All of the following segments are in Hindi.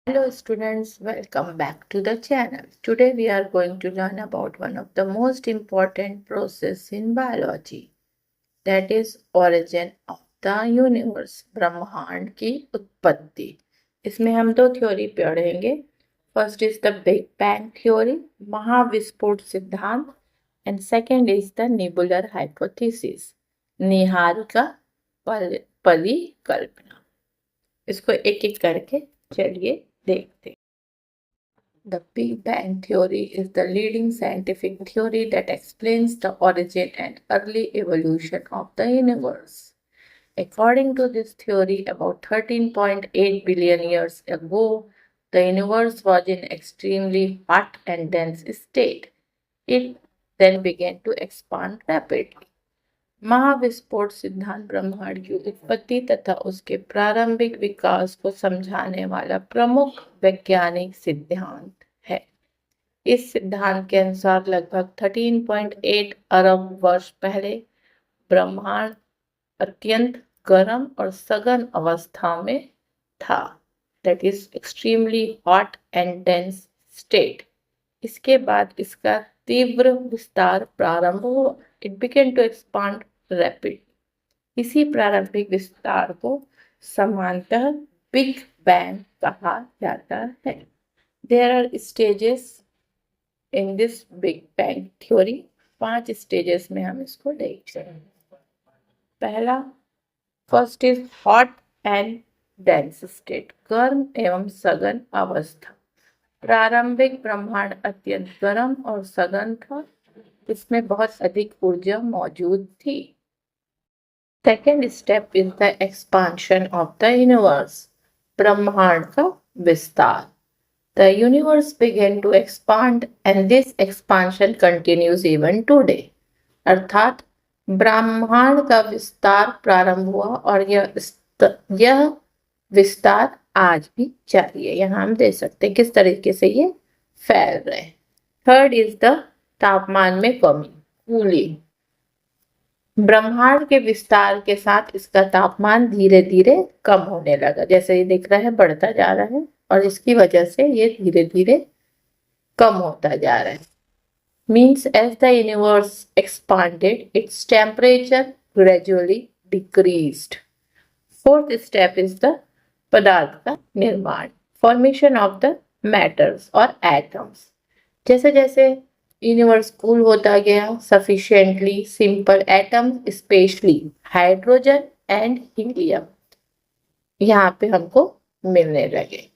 Hello students, welcome back to the channel. Today we are going to learn about one of the most important process in biology, that is origin of the universe, ब्रह्मांड की उत्पत्ति। इसमें हम दो थ्योरी पढ़ेंगे। First is the big bang theory, महाविस्फोट सिद्धांत, and second is the nebular hypothesis, निहारिका परिकल्पना। इसको एक एक करके चलिए देखते हैं। The Big Bang theory is the leading scientific theory that explains the origin and early evolution of the universe. According to this theory, about 13.8 billion years ago, the universe was in extremely hot and dense state. It then began to expand rapidly. महाविस्फोट सिद्धांत ब्रह्मांड की उत्पत्ति तथा उसके प्रारंभिक विकास को समझाने वाला प्रमुख वैज्ञानिक सिद्धांत है। इस सिद्धांत के अनुसार लगभग 13.8 अरब वर्ष पहले ब्रह्मांड अत्यंत गर्म और सघन अवस्था में था, that is extremely hot and dense state. इसके बाद इसका तीव्र विस्तार प्रारंभ हुआ। It began to expand rapid. इसी प्रारंभिक विस्तार को समांतर बिग बैंग कहा जाता है। There are stages in this big bang theory. 5 stages में हम इसको देखते हैं। पहला, first is hot and dense state, गर्म एवं सघन अवस्था। प्रारंभिक ब्रह्मांड अत्यंत गर्म और सघन था, इसमें बहुत अधिक ऊर्जा मौजूद थी। Second step is the expansion of the universe, ब्रह्मांड का विस्तार। The universe began to expand and this expansion continues even today. अर्थात ब्रह्मांड का विस्तार प्रारंभ हुआ और यह विस्तार आज भी जारी है। यहाँ हम देख सकते हैं किस तरीके से ये फैल रहे हैं। थर्ड इज द तापमान में कमी, कूलिंग। ब्रह्मांड के विस्तार के साथ इसका तापमान धीरे धीरे कम होने लगा, जैसे ये दिख रहा है बढ़ता जा रहा है, और इसकी वजह से ये धीरे धीरे कम होता जा रहा है। Means as the universe expanded its temperature gradually decreased. Fourth step is the पदार्थ का निर्माण, फॉर्मेशन ऑफ द मैटर्स और एटम्स। जैसे जैसे यूनिवर्स कूल होता गया, sufficiently simple atoms specially hydrogen and helium यहाँ पे हमको मिलने लगे।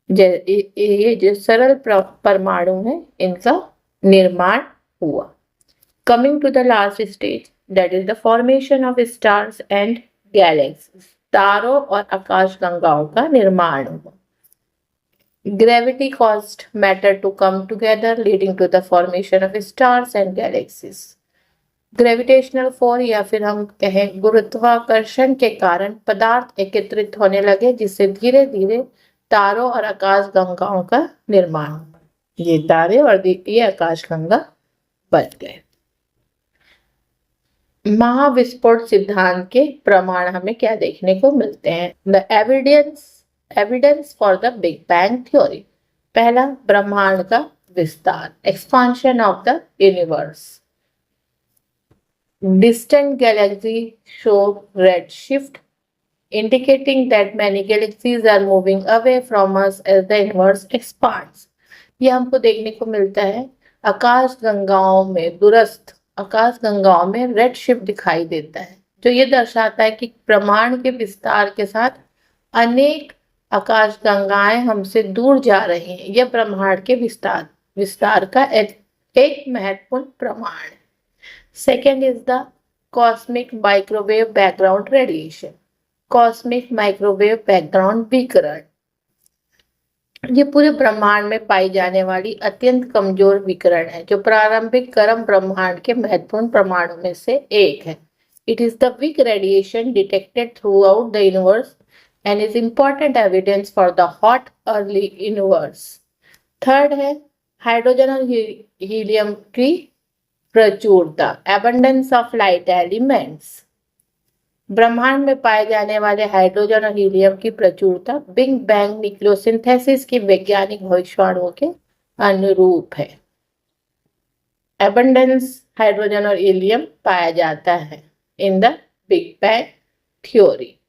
ये जो सरल परमाणु है इनका निर्माण हुआ। Coming to the last stage, that is the formation of stars and galaxies, तारों और आकाशगंगाओं का निर्माण हुआ। Gravity caused matter to come together, leading to the formation of stars and galaxies. Gravitational force या फिर हम कहें गुरुत्वाकर्षण के कारण पदार्थ एकत्रित होने लगे, जिससे धीरे धीरे तारों और आकाशगंगाओं का निर्माण हुआ। ये तारे और ये आकाशगंगा बन गए। महाविस्फोट सिद्धांत के प्रमाण हमें क्या देखने को मिलते हैं? The evidence for the big bang theory. पहला, ब्रह्मांड का विस्तार, expansion of the universe. Distant galaxy show red shift, indicating that many galaxies are moving away from us as the universe expands. ये हमको देखने को मिलता है आकाशगंगाओं में, दूरस्थ आकाशगंगाओं में रेड शिफ्ट दिखाई देता है, जो ये दर्शाता है कि ब्रह्मांड के विस्तार के साथ अनेक आकाशगंगाएं हमसे दूर जा रही हैं। यह ब्रह्मांड के विस्तार का एक महत्वपूर्ण प्रमाण है। Second is the cosmic microwave background radiation, cosmic microwave background विकिरण। ये पूरे ब्रह्मांड में पाई जाने वाली अत्यंत कमजोर विकिरण है, जो प्रारंभिक गर्म ब्रह्मांड के महत्वपूर्ण प्रमाणों में से एक है। It is the weak radiation detected throughout the universe and is important evidence for the hot early universe. Third है हाइड्रोजन और हीलियम की प्रचुरता, abundance of light elements. ब्रह्मांड में पाए जाने वाले हाइड्रोजन और हीलियम की प्रचुरता बिग बैंग न्यूक्लियोसिंथेसिस की वैज्ञानिक भविष्यवाणियों के अनुरूप है। एबंडेंस हाइड्रोजन और हीलियम पाया जाता है in the big bang theory.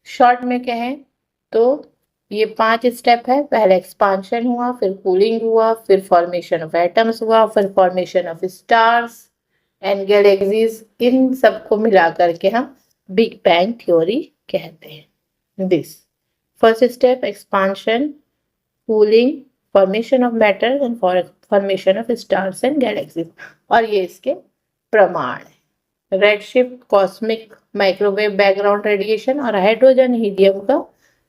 Short में कहें तो ये 5 स्टेप है। पहले एक्सपांशन हुआ, फिर कूलिंग हुआ, फिर फॉर्मेशन ऑफ एटम्स हुआ, फिर formation of stars and galaxies. इन सबको मिला करके हम बिग बैंग थ्योरी कहते हैं। This first step expansion, cooling, formation of matter and formation of stars and galaxies, और ये इसके प्रमाण है। Redshift, cosmic microwave background radiation और हाइड्रोजन हीलियम का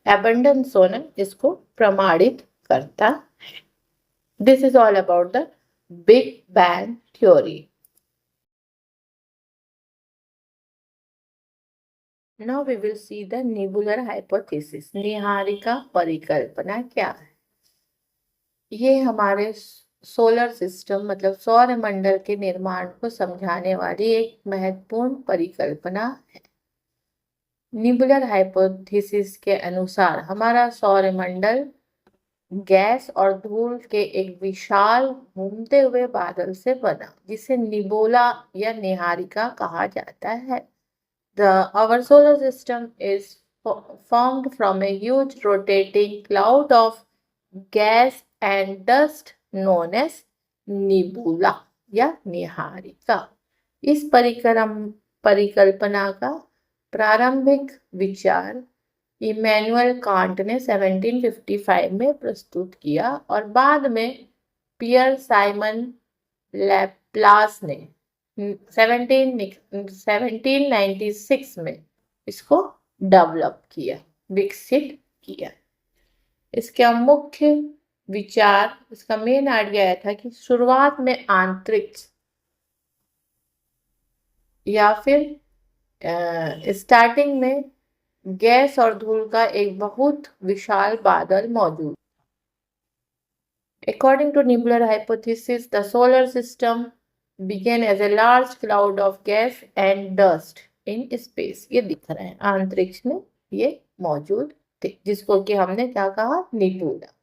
एबंडेंस होना इसको प्रमाणित करता है। This is all about the big bang theory. Now we will see the nebular hypothesis. निहारिका परिकल्पना क्या है? ये हमारे सोलर सिस्टम मतलब सौर मंडल के निर्माण को समझाने वाली एक महत्वपूर्ण परिकल्पना है। निबुलर हाइपोथेसिस के अनुसार हमारा सौर मंडल गैस और धूल के एक विशाल घूमते हुए बादल से बना, जिसे निबोला या निहारिका कहा जाता है। Our solar system is formed from a huge rotating cloud of gas and dust known as nebula या निहारिका। इस परिकल्पना का प्रारंभिक विचार इमैनुअल कांट ने 1755 में प्रस्तुत किया और बाद में पियर साइमन लैप्लास ने 1796 में इसको डेवलप किया, विकसित किया। इसका मुख्य विचार, इसका मेन आइडिया था कि शुरुआत में अंतरिक्ष या फिर स्टार्टिंग में गैस और धूल का एक बहुत विशाल बादल मौजूद। According to Nibular hypothesis, the solar system began as a large cloud of gas and dust in space. ये दिख रहा है अंतरिक्ष में ये मौजूद थे, जिसको कि हमने क्या कहा, निबुला।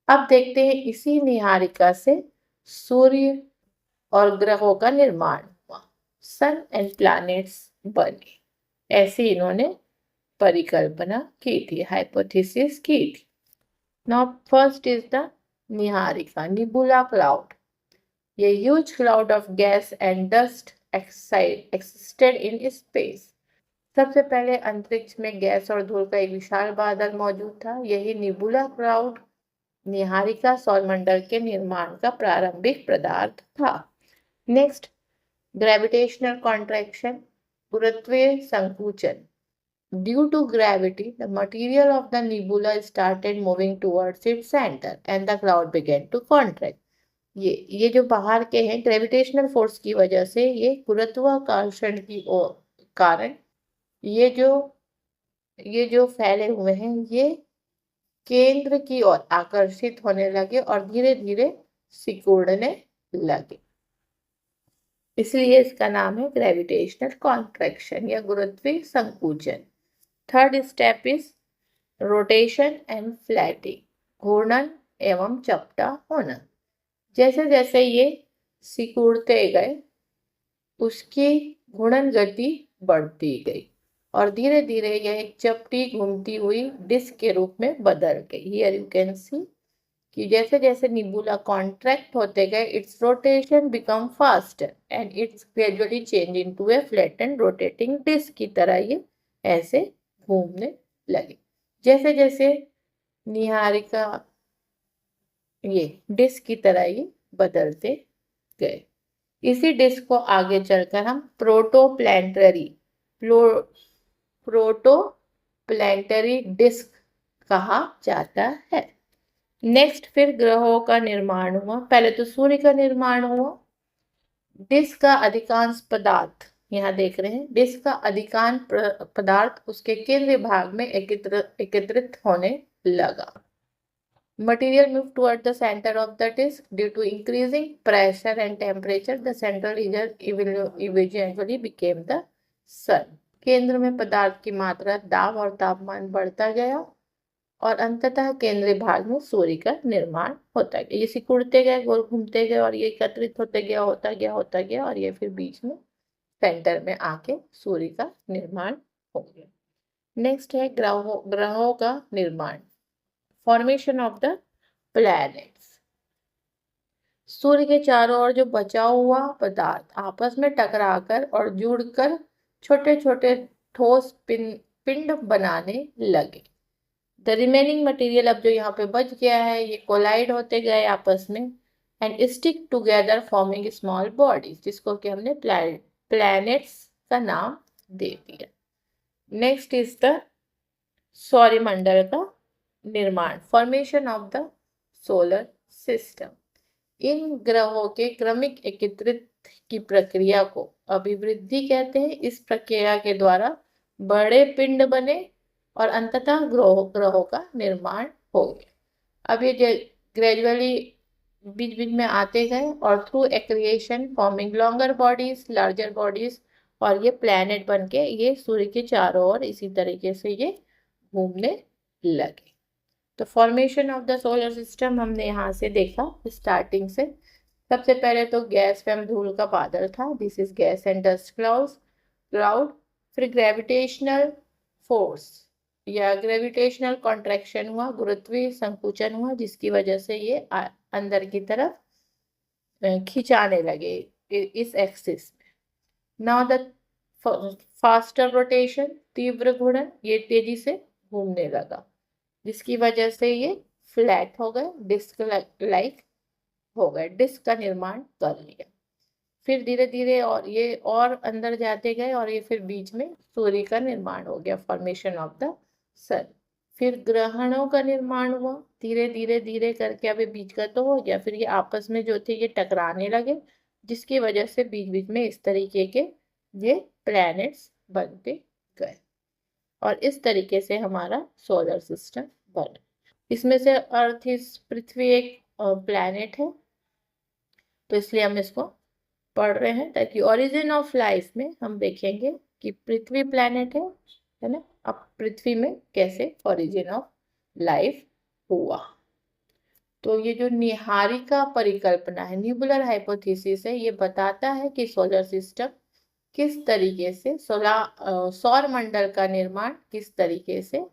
अब देखते हैं इसी निहारिका से सूर्य और ग्रहों का निर्माण हुआ, सन एंड प्लैनेट्स बने। ऐसे इन्होंने परिकल्पना की थी, हाइपोथेसिस की थी। नाउ फर्स्ट इज द निहारिका, nebula cloud. A huge cloud of gas and dust existed in space. सबसे पहले अंतरिक्ष में गैस और धूल का एक विशाल बादल मौजूद था। यही निबुला क्लाउड, निहारिका सौरमंडल के निर्माण का प्रारंभिक पदार्थ था। नेक्स्ट, ग्रेविटेशनल कॉन्ट्रैक्शन, गुरुत्वीय संकुचन। Due to gravity, the material of the nebula started moving towards its center and the cloud began to contract. ये जो बाहर के हैं, ग्रेविटेशनल फोर्स की वजह से, ये गुरुत्वाकर्षण की कारण ये जो फैले हुए हैं, ये केंद्र की ओर आकर्षित होने लगे और धीरे धीरे सिकुड़ने लगे। इसलिए इसका नाम है ग्रेविटेशनल कॉन्ट्रैक्शन या गुरुत्वीय संकुचन। Third step is rotation and flattening, घूर्णन एवं चपटा होना। जैसे जैसे ये सिकुड़ते गए, उसकी घूर्णन गति बढ़ती गई और धीरे धीरे यह एक चपटी घूमती हुई डिस्क के रूप में बदल गई। हियर यू कैन सी कि जैसे जैसे निबुला कॉन्ट्रैक्ट होते गए, its rotation become faster and its gradually change into a flattened rotating disc की तरह ये ऐसे घूमने लगे। जैसे जैसे निहारिका ये डिस्क की तरह ये बदलते गए। इसी डिस्क को आगे चलकर हम प्रोटोप्लैनेटरी डिस्क कहा जाता है। नेक्स्ट, फिर ग्रहों का निर्माण हुआ। पहले तो सूर्य का निर्माण हुआ। डिस्क का अधिकांश पदार्थ, यहाँ देख रहे हैं, डिस्क का अधिकांश पदार्थ उसके केंद्रीय भाग में एकत्रित होने लगा। Material moved toward the center of the disk. Due to increasing pressure and temperature, the central region eventually became the sun. केंद्र में पदार्थ की मात्रा, दाब और तापमान बढ़ता गया और अंततः केंद्रीय भाग में सूर्य का निर्माण होता गया। ये सिकुड़ते गए, गोल घूमते गए और ये एकत्रित होते गया, होता गया और ये फिर बीच में सेंटर में आके सूर्य का निर्माण हो गया। नेक्स्ट है ग्रहों का निर्माण, फॉर्मेशन ऑफ द प्लैनेट्स। सूर्य के चारों ओर जो बचा हुआ पदार्थ आपस में टकराकर और जुड़कर छोटे छोटे ठोस पिंड बनाने लगे। द रिमेनिंग मटेरियल, अब जो यहाँ पे बच गया है, ये कोलाइड होते गए आपस में and stick together forming small bodies, जिसको कि हमने प्लैनेट्स का नाम दे दिया। नेक्स्ट इज द सौरमंडल का निर्माण, formation of the solar system. इन ग्रहों के क्रमिक एकत्रित की प्रक्रिया को अभिवृद्धि कहते हैं। इस प्रक्रिया के द्वारा बड़े पिंड बने और अंततः ग्रहों का निर्माण हो गया। अब ये ग्रेजुअली बीच बीच में आते गए और through aeration forming longer bodies, larger bodies, और ये प्लैनेट बन के ये सूर्य के चारों ओर इसी तरीके से ये घूमने लगे। तो formation of the solar system हमने यहाँ से देखा स्टार्टिंग से। सबसे पहले तो गैस एवं धूल का बादल था, this is gas and dust cloud. फिर ग्रेविटेशनल फोर्स या ग्रेविटेशनल कॉन्ट्रैक्शन हुआ, गुरुत्वीय संकुचन हुआ, जिसकी वजह से ये अंदर की तरफ खिंचाने लगे इस एक्सिस में। नाउ द फास्टर रोटेशन, तीव्र घूर्णन, ये तेजी से घूमने लगा, जिसकी वजह से ये फ्लैट हो गए, डिस्क लाइक हो गए, डिस्क का निर्माण कर लिया। फिर धीरे धीरे और ये और अंदर जाते गए और ये फिर बीच में सूर्य का निर्माण हो गया, फॉर्मेशन ऑफ द सन। फिर ग्रहणों का निर्माण हुआ, धीरे धीरे धीरे करके, अभी बीच का तो हो गया, फिर ये आपस में जो थे ये टकराने लगे, जिसकी वजह से बीच बीच में इस तरीके के ये प्लैनेट्स बनते गए और इस तरीके से हमारा सोलर सिस्टम बना। इसमें से अर्थ इस पृथ्वी एक प्लैनेट है, तो इसलिए हम इसको पढ़ रहे हैं ताकि ओरिजिन ऑफ लाइफ में हम देखेंगे कि पृथ्वी प्लैनेट है ना। अब पृथ्वी में कैसे ओरिजिन ऑफ लाइफ हुआ, तो ये जो निहारिका परिकल्पना है, न्यूबुलर हाइपोथेसिस है, ये बताता है कि सोलर सिस्टम किस तरीके से सौर मंडल का निर्माण किस तरीके से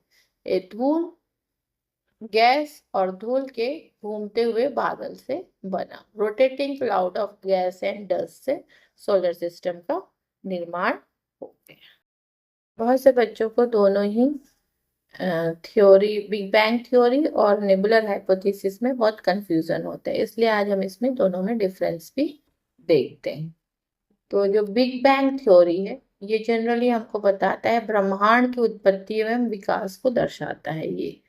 धूल, गैस और धूल के घूमते हुए बादल से बना। Rotating cloud of gas and dust से सोलर सिस्टम का निर्माण हो गया। बहुत से बच्चों को दोनों ही थ्योरी, बिग बैंग थ्योरी और नेबुलर हाइपोथेसिस में बहुत कंफ्यूजन होता है, इसलिए आज हम इसमें दोनों में डिफरेंस भी देखते हैं। तो जो बिग बैंग थ्योरी है, ये जनरली हमको बताता है ब्रह्मांड की उत्पत्ति एवं विकास को दर्शाता है, ये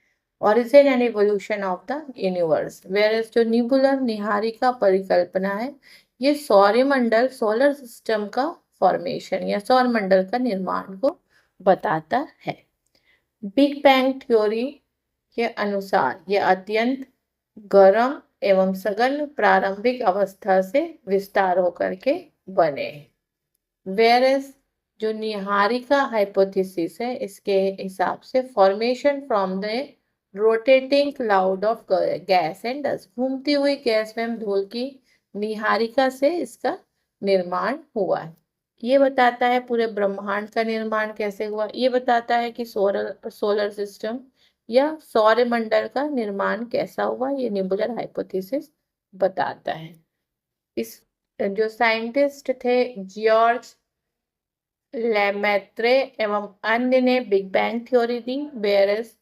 origin and evolution of the universe। whereas जो न्यूबुलर निहारिका परिकल्पना है, ये सौरमंडल सोलर सिस्टम का फॉर्मेशन या सौरमंडल का निर्माण को बताता है। बिग बैंग थ्योरी के अनुसार ये अत्यंत गर्म एवं सघन प्रारंभिक अवस्था से विस्तार होकर के बने। whereas जो निहारिका हाइपोथेसिस है, इसके हिसाब से formation from the rotating cloud of gas and dust, घूमती हुई गैस में धूल की निहारिका से इसका निर्माण हुआ है। ये बताता है पूरे ब्रह्मांड का निर्माण कैसे हुआ, ये बताता है कि सोलर सिस्टम या सौरमंडल का निर्माण कैसा हुआ, ये न्यूबुलर हाइपोथेसिस बताता है। इस जो साइंटिस्ट थे जॉर्ज लेमैत्रे एवं अन्य ने बिग बैंग थ्योरी दी, वेयरस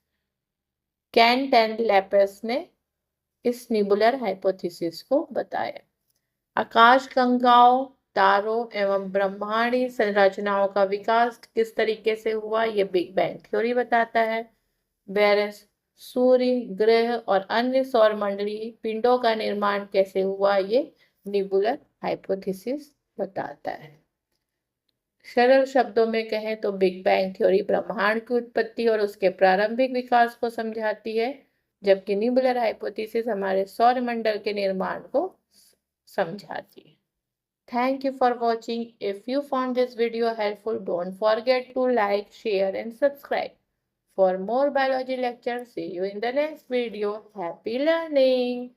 कैंट एंड लैपेस ने इस न्यूबुलर हाइपोथेसिस को बताया। आकाश गंगाओं, तारों एवं ब्रह्मांडीय संरचनाओं का विकास किस तरीके से हुआ, ये बिग बैंग थ्योरी बताता है। वेरस सूर्य, ग्रह और अन्य सौरमंडलीय पिंडों का निर्माण कैसे हुआ, ये न्यूबुलर हाइपोथेसिस बताता है। सरल शब्दों में कहें तो बिग बैंग थ्योरी ब्रह्मांड की उत्पत्ति और उसके प्रारंभिक विकास को समझाती है, जबकि न्यूबुलर हाइपोथेसिस हमारे सौरमंडल के निर्माण को समझाती है। Thank you for watching. If you found this video helpful, don't forget to like, share and subscribe. For more biology lectures, see you in the next video. Happy learning!